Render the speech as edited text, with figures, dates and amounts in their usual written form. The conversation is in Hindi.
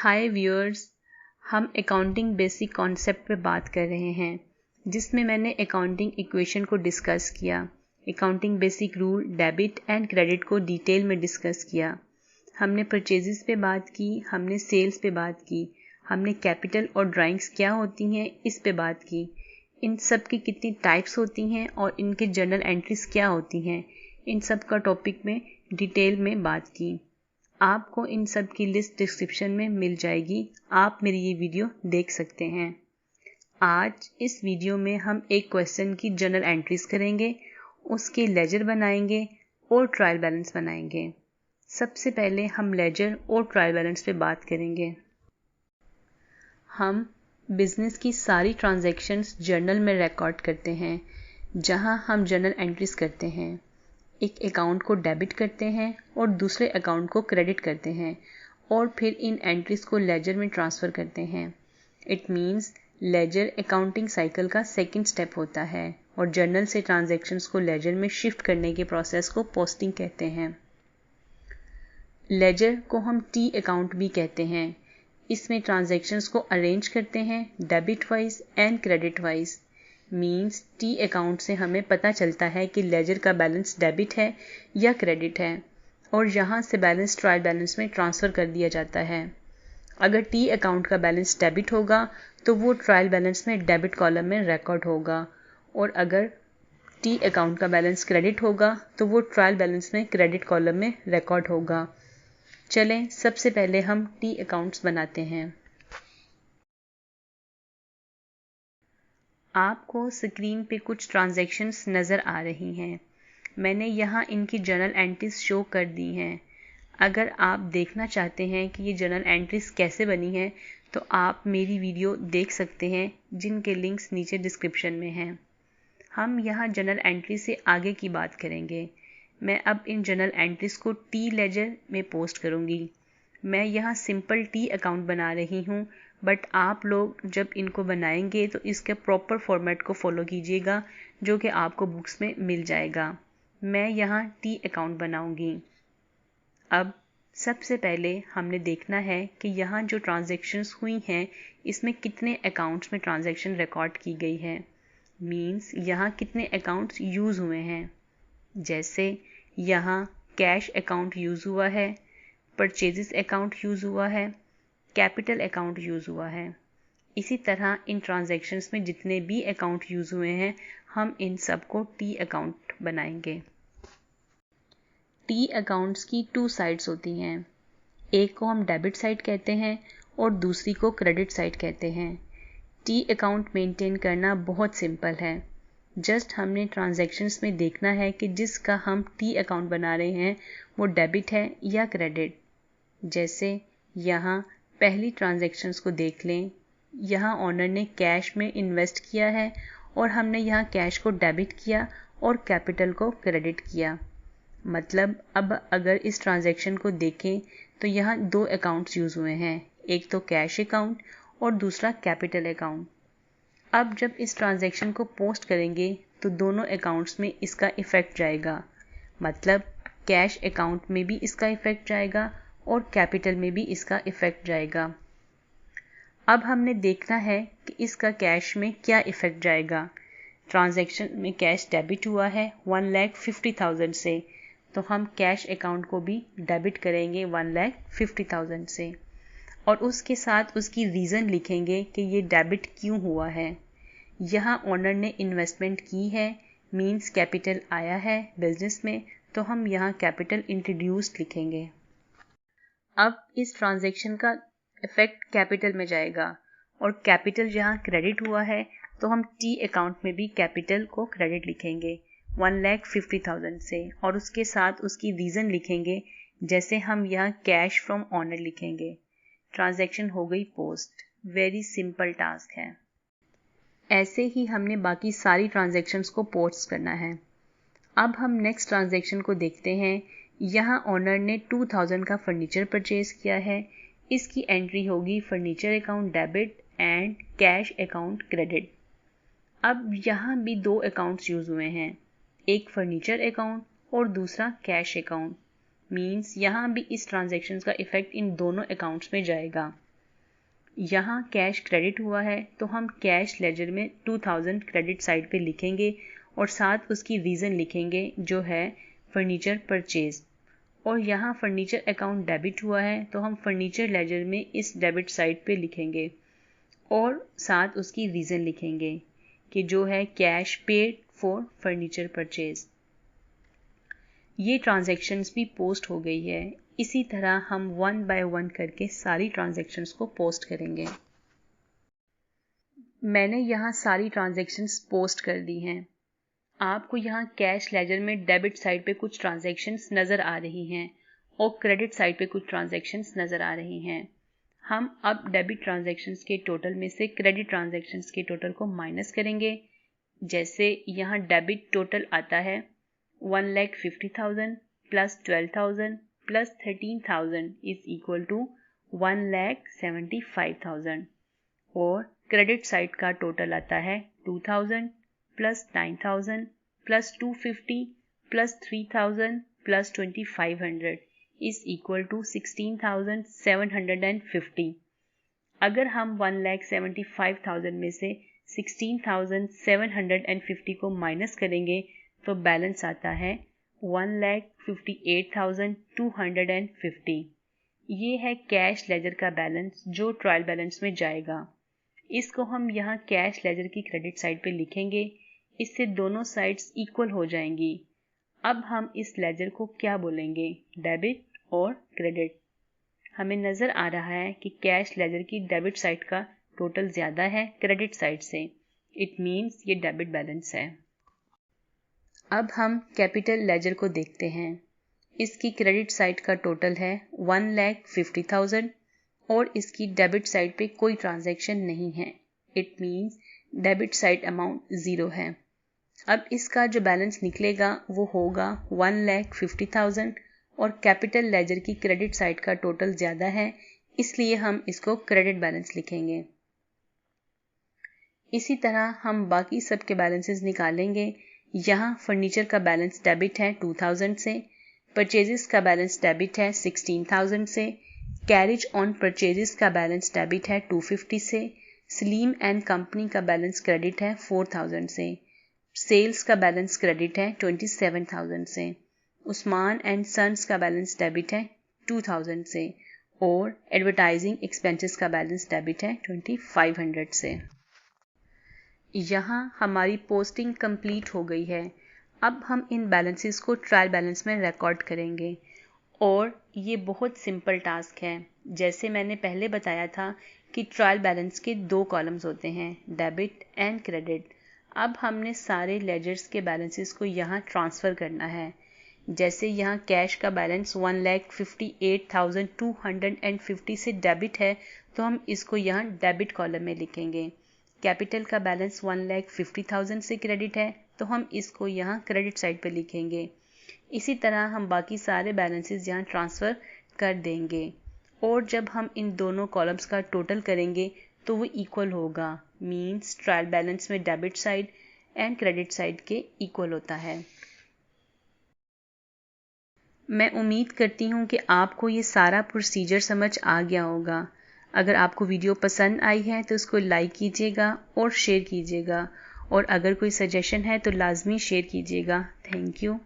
हाय व्यूअर्स, हम अकाउंटिंग बेसिक कॉन्सेप्ट पे बात कर रहे हैं जिसमें मैंने अकाउंटिंग इक्वेशन को डिस्कस किया, accounting basic rule, debit and credit को डिटेल में डिस्कस किया। हमने परचेजेस पे बात की, हमने सेल्स पे बात की, हमने कैपिटल और ड्राइंग्स क्या होती हैं इस पे बात की, इन सब की कितनी टाइप्स होती हैं और इनके जर्नल एंट्रीज क्या होती हैं, इन सब का टॉपिक में डिटेल में बात की। आपको इन सब की लिस्ट डिस्क्रिप्शन में मिल जाएगी, आप मेरी ये वीडियो देख सकते हैं। आज इस वीडियो में हम एक क्वेश्चन की जर्नल एंट्रीज करेंगे, उसके लेजर बनाएंगे और ट्रायल बैलेंस बनाएंगे। सबसे पहले हम लेजर और ट्रायल बैलेंस पे बात करेंगे। हम बिजनेस की सारी ट्रांजैक्शंस जर्नल में रिकॉर्ड करते हैं, जहां हम जर्नल एंट्रीज करते हैं। एक अकाउंट को डेबिट करते हैं और दूसरे अकाउंट को क्रेडिट करते हैं और फिर इन एंट्रीज को लेजर में ट्रांसफ़र करते हैं। It means ledger accounting cycle का सेकंड स्टेप होता है और जर्नल से ट्रांजैक्शंस को लेजर में शिफ्ट करने के प्रोसेस को पोस्टिंग कहते हैं। लेजर को हम टी अकाउंट भी कहते हैं। इसमें ट्रांजैक्शंस को अरेंज करते हैं debit wise and credit wise. Means T account से हमें पता चलता है कि लेजर का बैलेंस डेबिट है या क्रेडिट है और यहाँ से बैलेंस ट्रायल बैलेंस में ट्रांसफ़र कर दिया जाता है। अगर टी अकाउंट का बैलेंस डेबिट होगा तो वो ट्रायल बैलेंस में डेबिट कॉलम में रिकॉर्ड होगा और अगर टी अकाउंट का बैलेंस क्रेडिट होगा तो वो ट्रायल बैलेंस में क्रेडिट कॉलम में रिकॉर्ड होगा। चलें सबसे पहले हम टी अकाउंट्स बनाते हैं। आपको स्क्रीन पे कुछ ट्रांजैक्शंस नज़र आ रही हैं। मैंने यहाँ इनकी जर्नल एंट्रीज शो कर दी हैं। अगर आप देखना चाहते हैं कि ये जर्नल एंट्रीज कैसे बनी हैं तो आप मेरी वीडियो देख सकते हैं, जिनके लिंक्स नीचे डिस्क्रिप्शन में हैं। हम यहाँ जर्नल एंट्री से आगे की बात करेंगे। मैं अब इन जर्नल एंट्रीज को टी लेजर में पोस्ट करूँगी। मैं यहाँ सिंपल टी अकाउंट बना रही हूँ, बट आप लोग जब इनको बनाएंगे तो इसके प्रॉपर फॉर्मेट को फॉलो कीजिएगा जो कि आपको बुक्स में मिल जाएगा। मैं यहाँ टी अकाउंट बनाऊँगी। अब सबसे पहले हमने देखना है कि यहाँ जो ट्रांजैक्शंस हुई हैं इसमें कितने अकाउंट्स में ट्रांजैक्शन रिकॉर्ड की गई है। मीन्स यहाँ कितने अकाउंट्स यूज़ हुए हैं। जैसे यहाँ कैश अकाउंट यूज़ हुआ है, परचेजेस अकाउंट यूज़ हुआ है, कैपिटल अकाउंट यूज़ हुआ है। इसी तरह इन ट्रांजैक्शंस में जितने भी अकाउंट यूज़ हुए हैं हम इन सब को टी अकाउंट बनाएंगे। टी अकाउंट्स की टू साइड्स होती हैं। एक को हम डेबिट साइड कहते हैं और दूसरी को क्रेडिट साइड कहते हैं। टी अकाउंट मेंटेन करना बहुत सिंपल है। जस्ट हमने ट्रांजैक्शंस में देखना है कि जिसका हम टी अकाउंट बना रहे हैं वो डेबिट है या क्रेडिट। जैसे यहाँ पहली ट्रांजैक्शंस को देख लें। यहाँ ऑनर ने कैश में इन्वेस्ट किया है और हमने यहाँ कैश को डेबिट किया और कैपिटल को क्रेडिट किया। मतलब अब अगर इस ट्रांजैक्शन को देखें तो यहाँ दो अकाउंट्स यूज़ हुए हैं, एक तो कैश अकाउंट और दूसरा कैपिटल अकाउंट। अब जब इस ट्रांजैक्शन को पोस्ट करेंगे तो दोनों अकाउंट्स में इसका इफ़ेक्ट जाएगा। मतलब कैश अकाउंट में भी इसका इफ़ेक्ट जाएगा और कैपिटल में भी इसका इफ़ेक्ट जाएगा। अब हमने देखना है कि इसका कैश में क्या इफ़ेक्ट जाएगा। ट्रांजैक्शन में कैश डेबिट हुआ है 1,50,000 से, तो हम कैश अकाउंट को भी डेबिट करेंगे 1,50,000 से और उसके साथ उसकी रीज़न लिखेंगे कि ये डेबिट क्यों हुआ है। यहाँ ऑनर ने इन्वेस्टमेंट की है, मींस कैपिटल आया है बिजनेस में, तो हम यहाँ कैपिटल इंट्रोड्यूस्ड लिखेंगे। अब इस ट्रांजैक्शन का इफेक्ट कैपिटल में जाएगा और कैपिटल जहाँ क्रेडिट हुआ है तो हम टी अकाउंट में भी कैपिटल को क्रेडिट लिखेंगे 1,50,000 से और उसके साथ उसकी रीज़न लिखेंगे। जैसे हम यहाँ कैश फ्रॉम ऑनर लिखेंगे। ट्रांजैक्शन हो गई पोस्ट। वेरी सिंपल टास्क है। ऐसे ही हमने बाकी सारी ट्रांजैक्शंस को पोस्ट करना है। अब हम नेक्स्ट ट्रांजैक्शन को देखते हैं। यहाँ ऑनर ने 2,000 का फर्नीचर परचेज किया है। इसकी एंट्री होगी furniture account debit and cash account credit. अब यहाँ भी दो अकाउंट्स यूज़ हुए हैं, एक फर्नीचर अकाउंट और दूसरा कैश अकाउंट। मींस यहाँ भी इस ट्रांजैक्शन का इफेक्ट इन दोनों अकाउंट्स में जाएगा। यहाँ कैश क्रेडिट हुआ है तो हम कैश लेजर में 2000 क्रेडिट साइड पे लिखेंगे और साथ उसकी रीज़न लिखेंगे जो है फर्नीचर परचेज। और यहाँ फर्नीचर अकाउंट डेबिट हुआ है तो हम फर्नीचर लेजर में इस डेबिट साइड पे लिखेंगे और साथ उसकी रीज़न लिखेंगे कि जो है cash paid for furniture purchase. ये ट्रांजैक्शंस भी पोस्ट हो गई है। इसी तरह हम 1 बाय 1 करके सारी ट्रांजैक्शंस को पोस्ट करेंगे। मैंने यहाँ सारी ट्रांजैक्शंस पोस्ट कर दी हैं। आपको यहाँ कैश लेजर में डेबिट साइड पे कुछ ट्रांजैक्शंस नज़र आ रही हैं और क्रेडिट साइड पे कुछ ट्रांजैक्शंस नज़र आ रही हैं। हम अब डेबिट ट्रांजैक्शंस के टोटल में से क्रेडिट ट्रांजैक्शंस के टोटल को माइनस करेंगे। जैसे यहाँ डेबिट टोटल आता है 1,50,000 plus 12,000 plus 13,000 is equal to 1,75,000 और क्रेडिट साइड का टोटल आता है 2,000 plus 9,000 plus 250 plus 3,000 plus 2,500 is equal to 16,750। अगर हम 1,75,000 में से 16,750 को माइनस करेंगे तो बैलेंस आता है 1,58,250। ये है कैश लेजर का बैलेंस जो ट्रायल बैलेंस में जाएगा। इसको हम यहाँ कैश लेजर की क्रेडिट साइड पे लिखेंगे। इससे दोनों साइड्स इक्वल हो जाएंगी। अब हम इस लेजर को क्या बोलेंगे, डेबिट और क्रेडिट। हमें नज़र आ रहा है कि कैश लेजर की डेबिट साइड का टोटल ज़्यादा है क्रेडिट साइड से। इट मीन्स ये डेबिट बैलेंस है। अब हम कैपिटल लेजर को देखते हैं। इसकी क्रेडिट साइड का टोटल है 1,50,000 और इसकी डेबिट साइड पे कोई ट्रांजैक्शन नहीं है। It means debit side amount 0 है। अब इसका जो बैलेंस निकलेगा वो होगा 1,50,000 और कैपिटल लेजर की क्रेडिट साइड का टोटल ज़्यादा है, इसलिए हम इसको क्रेडिट बैलेंस लिखेंगे। इसी तरह हम बाकी सब के बैलेंसेस निकालेंगे। यहाँ फर्नीचर का बैलेंस डेबिट है 2,000 से, परचेजेस का बैलेंस डेबिट है 16,000 से, कैरेज ऑन परचेजेस का बैलेंस डेबिट है 250 से, सलीम एंड कंपनी का बैलेंस क्रेडिट है 4,000 से, सेल्स का बैलेंस क्रेडिट है 27,000 से, उस्मान एंड सन्स का बैलेंस डेबिट है 2,000 से और एडवर्टाइजिंग एक्सपेंसेस का बैलेंस डेबिट है 2,500 से। यहाँ हमारी पोस्टिंग कंप्लीट हो गई है। अब हम इन बैलेंसेस को ट्रायल बैलेंस में रिकॉर्ड करेंगे और ये बहुत सिंपल टास्क है। जैसे मैंने पहले बताया था कि ट्रायल बैलेंस के 2 कॉलम्स होते हैं, डेबिट एंड क्रेडिट। अब हमने सारे लेजर्स के बैलेंसेस को यहाँ ट्रांसफ़र करना है। जैसे यहाँ कैश का बैलेंस 1,58,250 से डेबिट है तो हम इसको यहाँ डेबिट कॉलम में लिखेंगे। कैपिटल का बैलेंस 1,50,000 से क्रेडिट है तो हम इसको यहाँ क्रेडिट साइड पे लिखेंगे। इसी तरह हम बाकी सारे बैलेंसेस यहाँ ट्रांसफ़र कर देंगे और जब हम इन दोनों कॉलम्स का टोटल करेंगे तो वो इक्वल होगा। मीन्स ट्रायल बैलेंस में debit side and credit side के इक्वल होता है। मैं उम्मीद करती हूँ कि आपको ये सारा प्रोसीजर समझ आ गया होगा। अगर आपको वीडियो पसंद आई है तो उसको लाइक कीजिएगा और शेयर कीजिएगा और अगर कोई सजेशन है तो लाजमी शेयर कीजिएगा। Thank you.